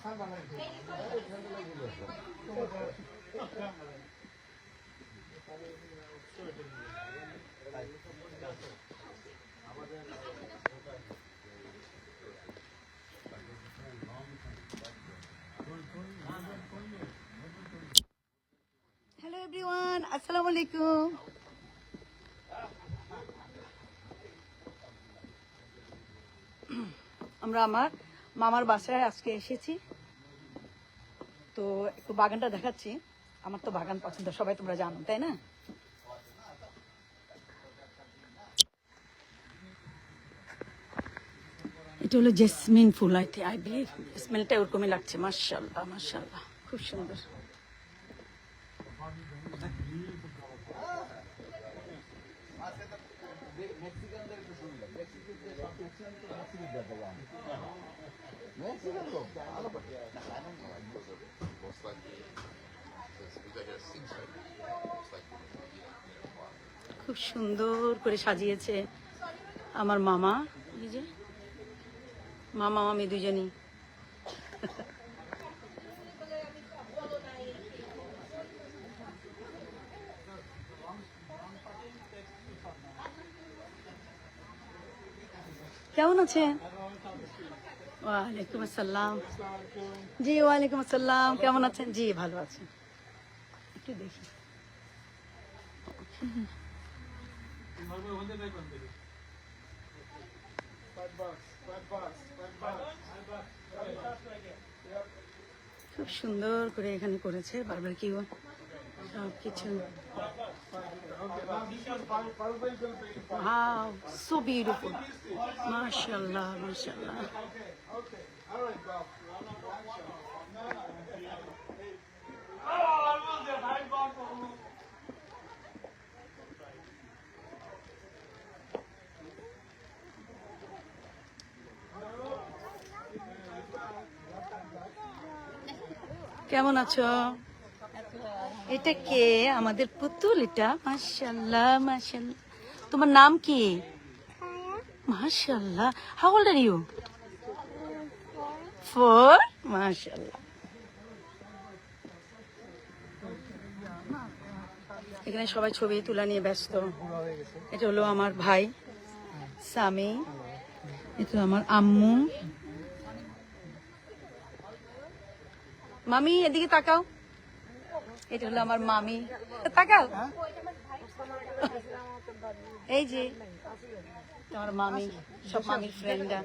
Hello everyone, আসসালামু আলাইকুম। আমরা আমার মামার বাসায় আজকে এসেছি, তো একটু বাগানটা দেখাচ্ছি। আমার তো বাগান পছন্দ, সবাই তোমরা জানো, তাই না? এটা হলো জেসমিন ফুল, আই বিলিভ স্মেলটা ওরকমই লাগছে। মাশাআল্লাহ মাশাআল্লাহ, খুব সুন্দর। খুব সুন্দর করে সাজিয়েছে আমার মামা। এই যে মামা মামি দুজনই। কেমন আছেন? ওয়ালাইকুম আসসালাম। জি ওয়ালাইকুম আসসালাম, কেমন আছেন? জি ভালো আছেন। একটু দেখি। খুব সুন্দর করে এখানে করেছে, বারবার কি সব কিছু। Wow, so beautiful. MashaAllah, MashaAllah. কেমন আছো? এটা কে? আমাদের পুতুল এটা। মাশাআল্লাহ মাশাআল্লাহ। তোমার নাম কি? মাশাআল্লাহ। How old are you? 4? মাশাআল্লাহ। এখানে সবাই ছবি তোলা নিয়ে ব্যস্ত। এটা হলো আমার ভাই সামি, এটা আমার আম্মু। মামি এদিকে তাকাও। এটা হলো আমার মামি, তাকাও। এই যে আমার মামি, সব মামির ফ্রেন্ডরা।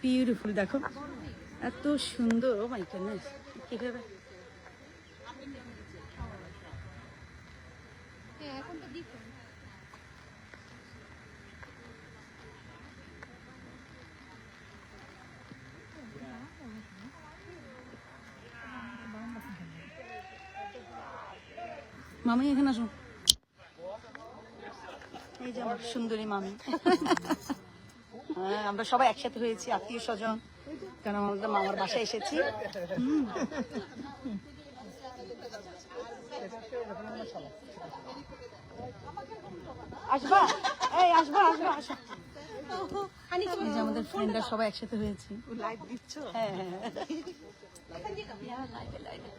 বিউটিফুল, দেখো এত সুন্দর। ও মাই গডনেস, কিভাবে মামি এখানে আসো। এই যে আমার সুন্দরী মামি। হ্যাঁ, আমরা সবাই একসাথে হয়েছি, আত্মীয় স্বজন, কারণ আমাদের মামার বাসায় এসেছি। আসবা, এই আসবা আসবা আসো। এই যে আমাদের ফ্রেন্ডরা সবাই একসাথে হয়েছি। লাইভ দিচ্ছ? হ্যাঁ হ্যাঁ, লাইভে লাইভে।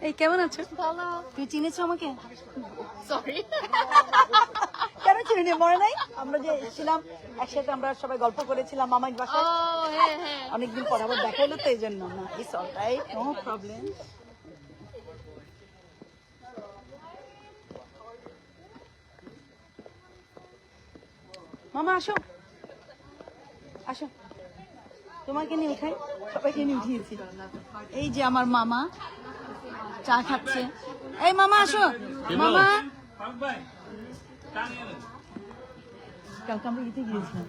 এই কেমন আছো? তুই চিনেছো আমাকে? সরি, কেন চিনি? মনে নাই আমরা যে ছিলাম একসাথে, আমরা সবাই গল্প করেছিলাম মামার বাসায়। অনেকদিন পর আবার দেখা হলো, তো এই জন্য। না, ইটস অলরাইট, নো প্রবলেম। মামা আসো আসো, তোমাকে নিয়ে উঠাই, সবাইকে নিয়ে উঠিয়েছি। এই যে আমার মামা চা খাচ্ছে। এই মামা আসো। মামা, কালকে আমরা ইতে গিয়েছিলাম।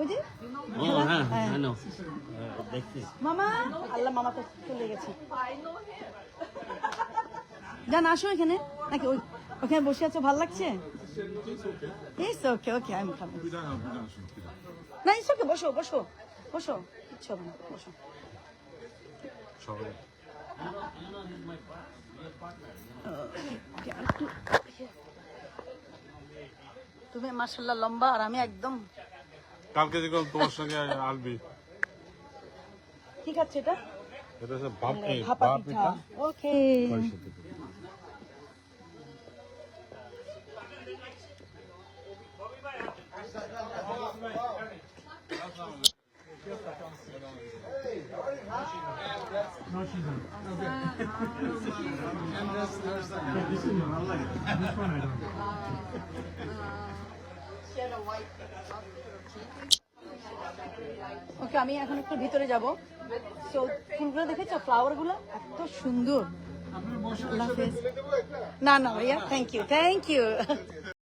ওই যে মামা, আল্লাহ মামা তো চলে গেছে। জান আসো এখানে, নাকি ওখানে বসে আছো, ভাল লাগছে? ওকে ওকে, আমি খাবো না। ইটস ওকে, বসো বসো বসো, কিচ্ছু হবে না, বসো। সবাই তুমি মাশাআল্লাহ লম্বা আর আমি একদম কালকে যখন তোমার সঙ্গে আসবি ঠিক আছে এটা এটা হচ্ছে ভাপা পিঠা ওকে ওকে আমি এখন একটু ভিতরে যাব তো ফুলগুলো দেখেছো ফ্লাওয়ার গুলো এত সুন্দর আল্লাহ হাফেজ না না ভাইয়া থ্যাংক ইউ